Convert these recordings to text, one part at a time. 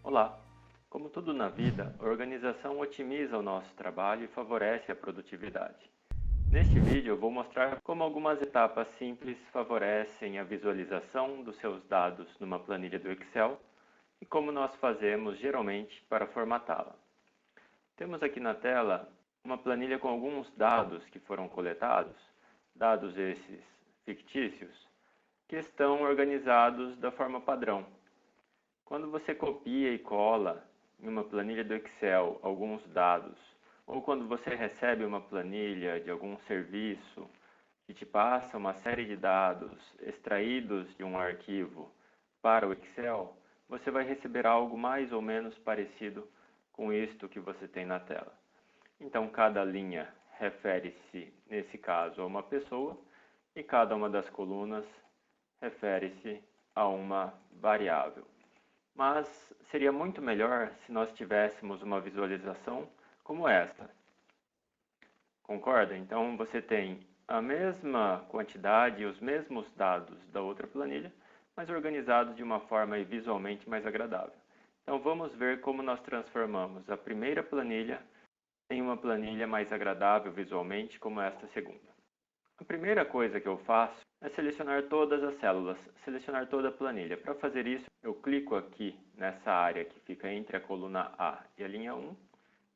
Olá! Como tudo na vida, a organização otimiza o nosso trabalho e favorece a produtividade. Neste vídeo eu vou mostrar como algumas etapas simples favorecem a visualização dos seus dados numa planilha do Excel e como nós fazemos geralmente para formatá-la. Temos aqui na tela uma planilha com alguns dados que foram coletados, dados esses fictícios, que estão organizados da forma padrão. Quando você copia e cola em uma planilha do Excel alguns dados, ou quando você recebe uma planilha de algum serviço que te passa uma série de dados extraídos de um arquivo para o Excel, você vai receber algo mais ou menos parecido com isto que você tem na tela. Então, cada linha refere-se, nesse caso, a uma pessoa e cada uma das colunas refere-se a uma variável. Mas seria muito melhor se nós tivéssemos uma visualização como esta. Concorda? Então você tem a mesma quantidade e os mesmos dados da outra planilha, mas organizados de uma forma visualmente mais agradável. Então vamos ver como nós transformamos a primeira planilha em uma planilha mais agradável visualmente, como esta segunda. A primeira coisa que eu faço é selecionar todas as células, selecionar toda a planilha. Para fazer isso, eu clico aqui nessa área que fica entre a coluna A e a linha 1.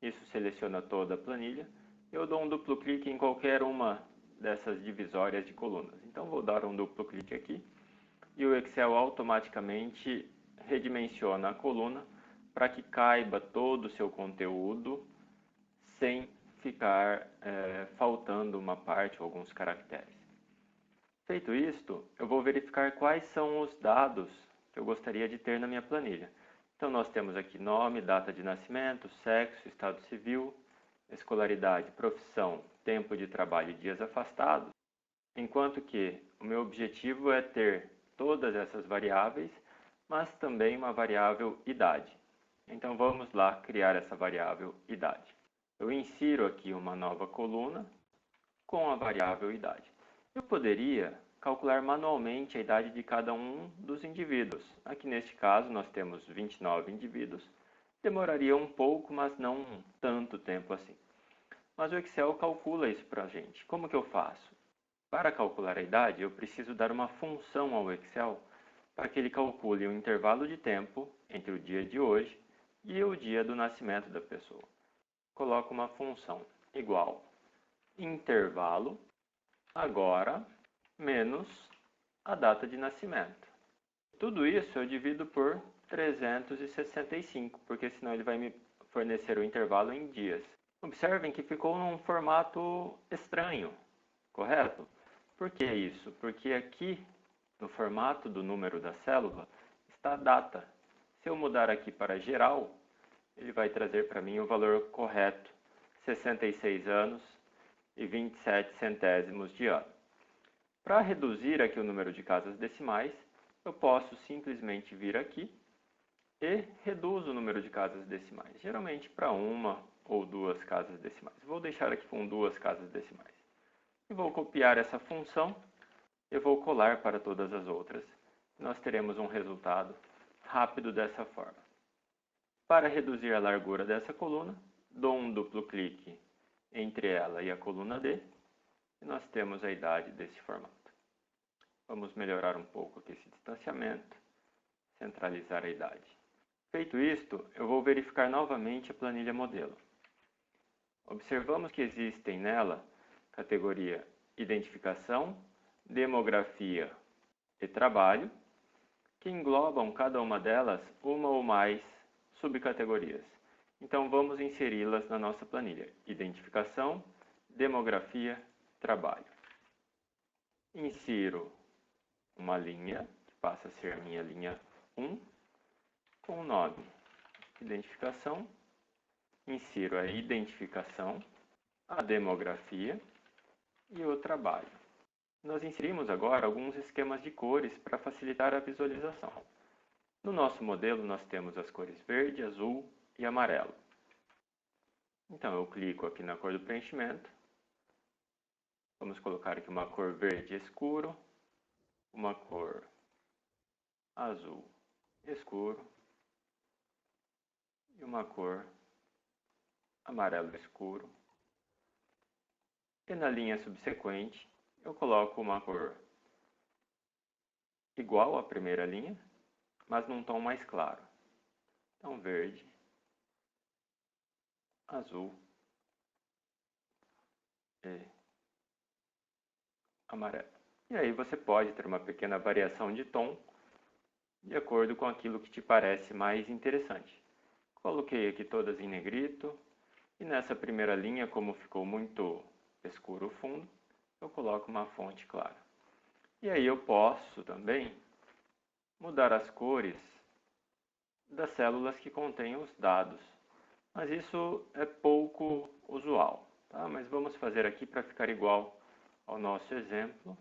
Isso seleciona toda a planilha. Eu dou um duplo clique em qualquer uma dessas divisórias de colunas. Então vou dar um duplo clique aqui e o Excel automaticamente redimensiona a coluna para que caiba todo o seu conteúdo sem ficar faltando uma parte ou alguns caracteres. Feito isto, eu vou verificar quais são os dados que eu gostaria de ter na minha planilha. Então nós temos aqui nome, data de nascimento, sexo, estado civil, escolaridade, profissão, tempo de trabalho e dias afastados, enquanto que o meu objetivo é ter todas essas variáveis, mas também uma variável idade. Então vamos lá criar essa variável idade. Eu insiro aqui uma nova coluna com a variável idade. Eu poderia calcular manualmente a idade de cada um dos indivíduos. Aqui neste caso nós temos 29 indivíduos. Demoraria um pouco, mas não tanto tempo assim. Mas o Excel calcula isso para a gente. Como que eu faço? Para calcular a idade, eu preciso dar uma função ao Excel para que ele calcule o intervalo de tempo entre o dia de hoje e o dia do nascimento da pessoa. Coloco uma função igual intervalo agora menos a data de nascimento. Tudo isso eu divido por 365, porque senão ele vai me fornecer o intervalo em dias. Observem que ficou num formato estranho, correto? Por que isso? Porque aqui no formato do número da célula está a data. Se eu mudar aqui para geral, ele vai trazer para mim o valor correto, 66 anos e 27 centésimos de ano. Para reduzir aqui o número de casas decimais, eu posso simplesmente vir aqui e reduzo o número de casas decimais, geralmente para uma ou duas casas decimais. Vou deixar aqui com duas casas decimais. E vou copiar essa função e vou colar para todas as outras. Nós teremos um resultado rápido dessa forma. Para reduzir a largura dessa coluna, dou um duplo clique entre ela e a coluna D, e nós temos a idade desse formato. Vamos melhorar um pouco aqui esse distanciamento, centralizar a idade. Feito isto, eu vou verificar novamente a planilha modelo. Observamos que existem nela categoria Identificação, Demografia e Trabalho, que englobam cada uma delas uma ou mais subcategorias. Então vamos inseri-las na nossa planilha. Identificação, demografia, trabalho. Insiro uma linha, que passa a ser a minha linha 1, com o nome identificação. Insiro a identificação, a demografia e o trabalho. Nós inserimos agora alguns esquemas de cores para facilitar a visualização. No nosso modelo, nós temos as cores verde, azul e amarelo. Então, eu clico aqui na cor do preenchimento. Vamos colocar aqui uma cor verde escuro, uma cor azul escuro e uma cor amarelo escuro. E na linha subsequente, eu coloco uma cor igual à primeira linha, mas num tom mais claro. Então, verde, azul e amarelo. E aí você pode ter uma pequena variação de tom de acordo com aquilo que te parece mais interessante. Coloquei aqui todas em negrito e nessa primeira linha, como ficou muito escuro o fundo, eu coloco uma fonte clara. E aí eu posso também mudar as cores das células que contêm os dados, mas isso é pouco usual, tá? Mas vamos fazer aqui para ficar igual ao nosso exemplo.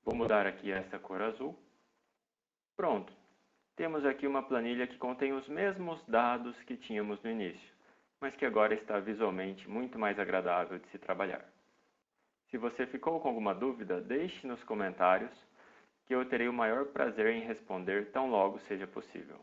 Vou mudar aqui essa cor azul. Pronto. Temos aqui uma planilha que contém os mesmos dados que tínhamos no início, mas que agora está visualmente muito mais agradável de se trabalhar. Se você ficou com alguma dúvida, deixe nos comentários, que eu terei o maior prazer em responder tão logo seja possível.